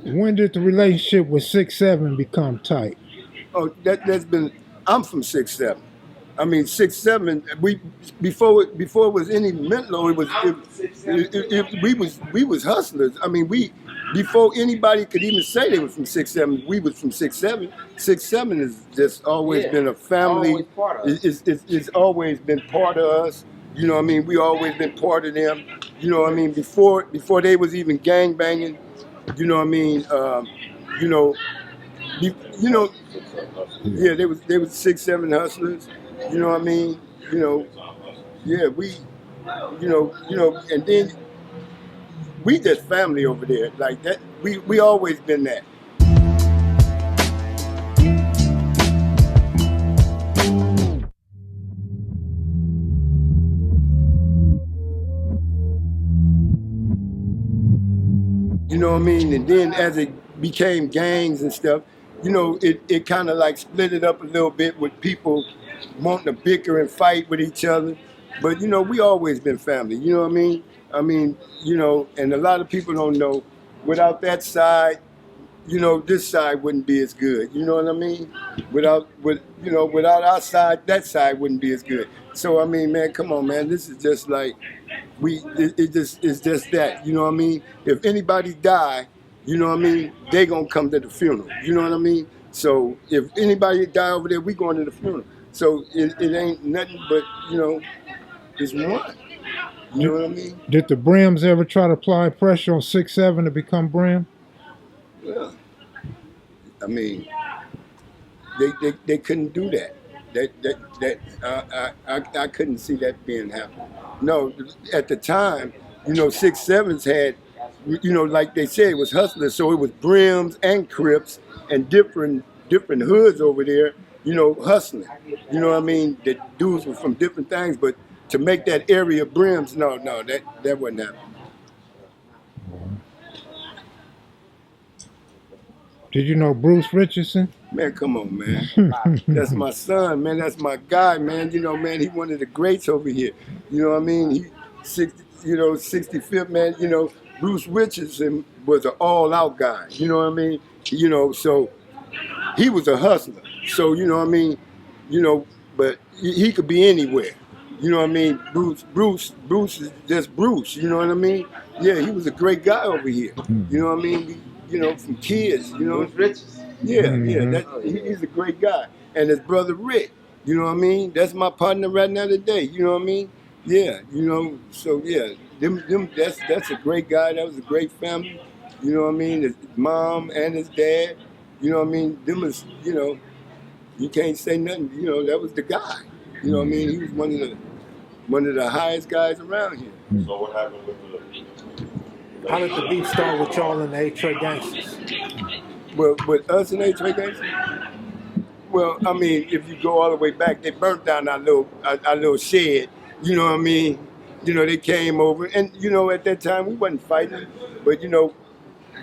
When did the relationship with 6'7" become tight? Oh, that's been. I'm from 6'7". I mean 6'7". Before it was any Menlo, we was hustlers. I mean before anybody could even say they was from 6'7", we was from 6'7". 6'7" has just always been a family. It's always been part of us. You know what I mean? We always been part of them. You know what I mean? Before they was even gang banging. You know what I mean? You know. Yeah, they was 6'7" hustlers. You know what I mean? Yeah, and then we just family over there like that. We always been that. You know what I mean? And then as it became gangs and stuff, it kind of like split it up a little bit with people wanting to bicker and fight with each other. But, we always been family. You know what I mean? And a lot of people don't know, without that side, this side wouldn't be as good. You know what I mean? Without our side, that side wouldn't be as good. So, I mean, man, come on, man. This is just like, it's just that. You know what I mean? If anybody die, you know what I mean, they gonna come to the funeral. You know what I mean? So if anybody die over there, we going to the funeral. So it ain't nothing but, it's one. You know what I mean? Did the Brims ever try to apply pressure on 6'7" to become Brim? Well, I mean, they couldn't do that. I couldn't see that being happening. No, at the time, 6'7" had, like they said, it was hustlers. So it was Brims and Crips and different hoods over there, hustling. You know what I mean? The dudes were from different things, but to make that area Brims, no, that wasn't happening. Did you know Bruce Richardson? Man, come on, man. That's my son, man. That's my guy, man. Man, he one of the greats over here. You know what I mean? He 65th, man. Bruce Richardson was an all-out guy. You know what I mean? So he was a hustler. So, you know what I mean? But he could be anywhere. You know what I mean? Bruce is just Bruce. You know what I mean? Yeah, he was a great guy over here. You know what I mean? From kids, Bruce Richardson. Yeah, he's a great guy. And his brother Rick, you know what I mean? That's my partner right now today, you know what I mean? Yeah, so yeah, that's a great guy. That was a great family, you know what I mean? His mom and his dad, you know what I mean? Them was, you can't say nothing, that was the guy. You know what I mean? He was one of the highest guys around here. So what happened with How did the beef start with y'all and the Eight Tray Gangsters? Well, with us and Eight Tray Gangsters? Well, I mean, if you go all the way back, they burnt down our little shed. You know what I mean? They came over, and at that time we wasn't fighting, but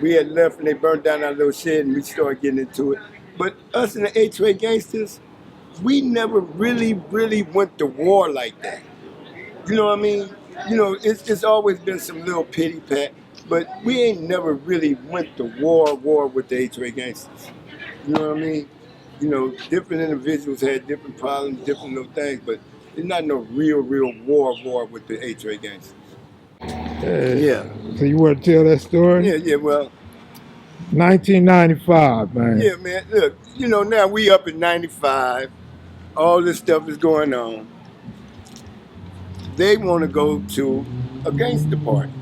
we had left and they burnt down our little shed, and we started getting into it. But us and the Eight Tray Gangsters, we never really went to war like that. You know what I mean? It's always been some little pity pat. But we ain't never really went to war with the Eight Tray Gangsters. You know what I mean? Different individuals had different problems, different little things, but there's not no real war with the Eight Tray Gangsters. Yeah. So you want to tell that story? Yeah, well. 1995, man. Yeah, man. Look, now we up in 95. All this stuff is going on. They want to go to a gangster party.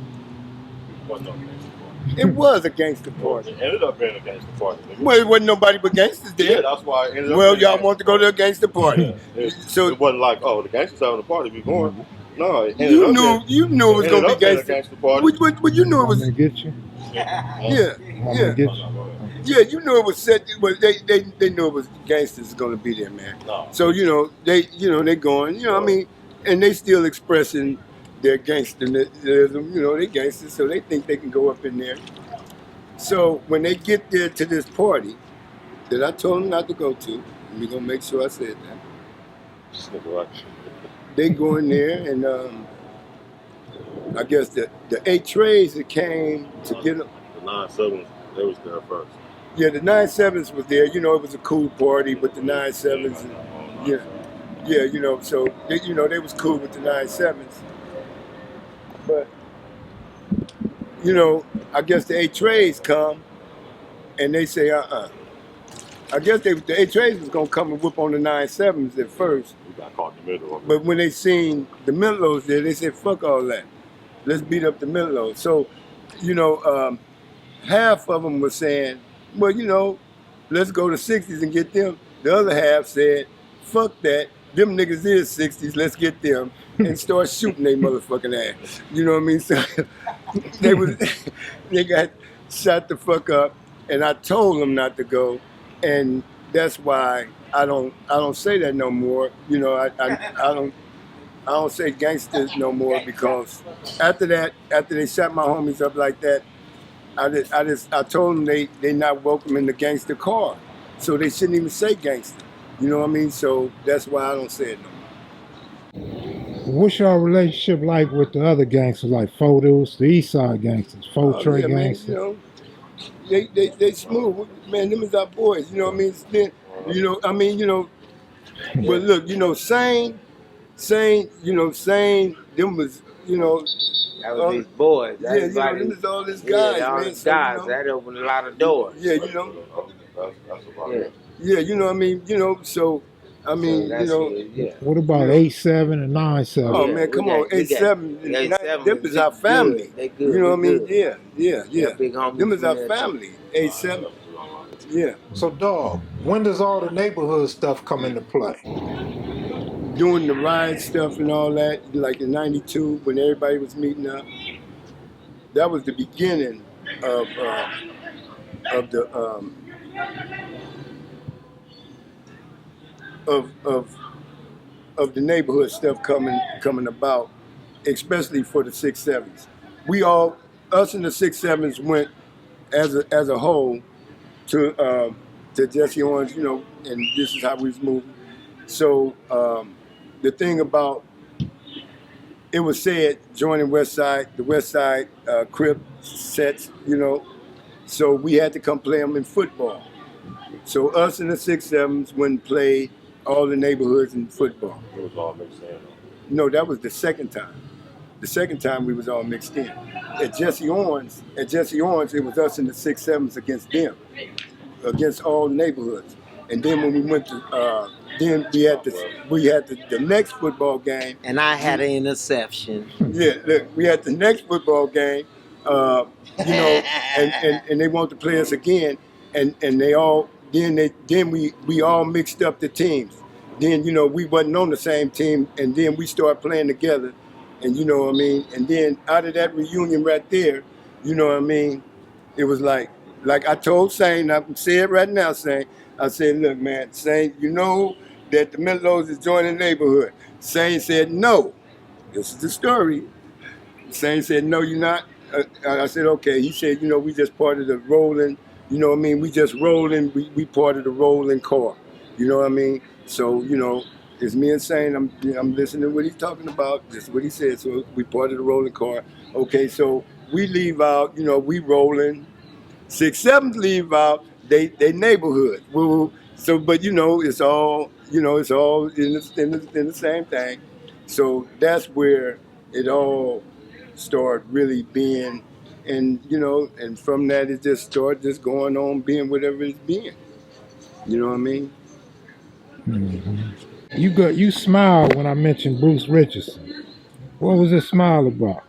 It was a gangster party. It ended up being a gangster party. Well, it wasn't nobody but gangsters there. Yeah, that's why it ended up. Well, y'all want to go to a gangster party. So it wasn't like, oh, the gangsters having a party, we going. No, you knew it was going to be gangster party. Well, you knew it was. I'm gonna get you. Yeah. Get you. Yeah, you knew it was set. Well, they knew it was gangsters going to be there, man. No. So they going. I mean, and they still expressing their gangsterism. They gangsters, so they think they can go up in there. So when they get there to this party that I told them not to go to, and we're gonna make sure I said that. They go in there, and I guess the 8 trays that came to get them. The 9 Southern They was there first. Yeah, the 9/7s was there. You know, it was a cool party with the 9/7s. And, yeah, you know, so they was cool with the 9/7s. But you know, I guess the Eight Trays come and they say, I guess the Eight Trays was gonna come and whip on the 9/7s at first. We got caught in the middle of it. But when they seen the Menlos there, they said, fuck all that. Let's beat up the Menlos. So, you know, half of them were saying, well, you know, let's go to 60s and get them. The other half said, fuck that. Them niggas is 60s, let's get them. And start shooting they motherfucking ass. You know what I mean? So they got shot the fuck up, and I told them not to go, and that's why I don't say that no more. You know, I don't say gangsters no more, because after they shot my homies up like that, I told them they not welcome in the Gangster Car, so they shouldn't even say gangster. You know what I mean? So that's why I don't say it no more. What's your relationship like with the other gangsters, like Photos, the East Side Gangsters, Eight Tray Gangsters? Man, you know, they smooth. Man, them is our boys. You know what I mean? Then, you know, I mean, you know, but look, you know, Sane, you know, Sane, them was, you know. That was these boys. Yeah, you know, them is all these guys, all man. these So, guys, you know, that opened a lot of doors. Yeah, you know. That's about Yeah. it. Yeah, you know what I mean? You know, so, I mean, So you know. yeah. What about 8-7 and 9-7? Oh, Yeah, man, come we on. got- we 8-7, got- 8-7 them is our family. They good. You know what I we mean? good. Yeah. Big homies Them is from our there, family. 8-7. Yeah. So, dog, when does all the neighborhood stuff come into play? Doing the riot stuff and all that, like in '92 when everybody was meeting up. That was the beginning of the of the neighborhood stuff coming about, especially for the 6-7s. Us and the 6-7s went as a whole to Jesse Owens, you know, and this is how we was moving. So the thing about it was said joining the West Side Crip sets, you know, so we had to come play them in football. So us and the 6-7s went and played all the neighborhoods in football. It was all mixed in. No, that was the second time. The second time we was all mixed in. At Jesse Owens, it was us and the 6-7s against them, against all neighborhoods. And then when we went to, then we had the next football game. And I had an interception. Yeah, look, we had the next football game, you know, and they wanted to play us again, and they all then we all mixed up the teams. Then, you know, we wasn't on the same team, and then we started playing together, and you know what I mean. And then out of that reunion right there, you know what I mean, it was like I told Sane, I can say it right now, Sane. I said, look, man, Sane, you know that the Menlos is joining the neighborhood. Sane said, no. This is the story. Sane said, no, you're not. I said, okay. He said, you know, we just part of the Rollin, you know what I mean? We just rolling, we part of the Rollin Car. You know what I mean? So, you know, it's me and Sane, I'm listening to what he's talking about. This is what he said. So we part of the Rollin Car. Okay, so we leave out, you know, we rolling. 6-7s leave out, they neighborhood. So, but you know, it's all in the same thing. So that's where it all started really being, and you know, and from that it just started just going on being whatever it's being. You know what I mean? Mm-hmm. You smiled when I mentioned Bruce Richardson. What was this smile about?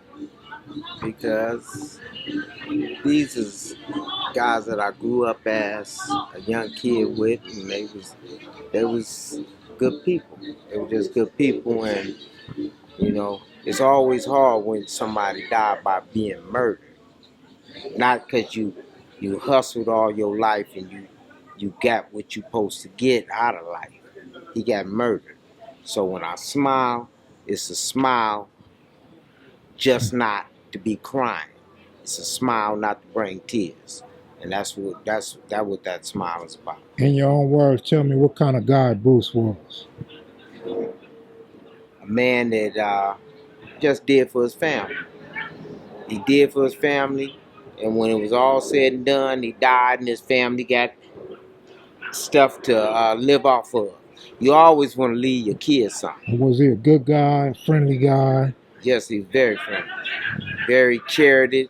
Because these is guys that I grew up as a young kid with, and they was good people. They were just good people, and you know, it's always hard when somebody died by being murdered. Not because you hustled all your life and you got what you supposed to get out of life. He got murdered. So when I smile, it's a smile just not to be crying. It's a smile not to bring tears. And that's what that smile is about. In your own words, tell me what kind of guy Bruce was. A man that just did for his family. He did for his family. And when it was all said and done, he died and his family got stuff to live off of. You always want to leave your kids something. Was he a good guy, friendly guy? Yes, he's very friendly, very charity.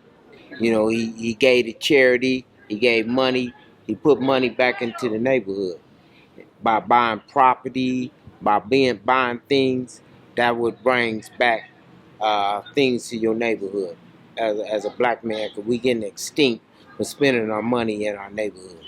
You know, he gave to charity, he gave money, he put money back into the neighborhood by buying property, by buying things that would brings back things to your neighborhood as a black man, because we getting extinct for spending our money in our neighborhood.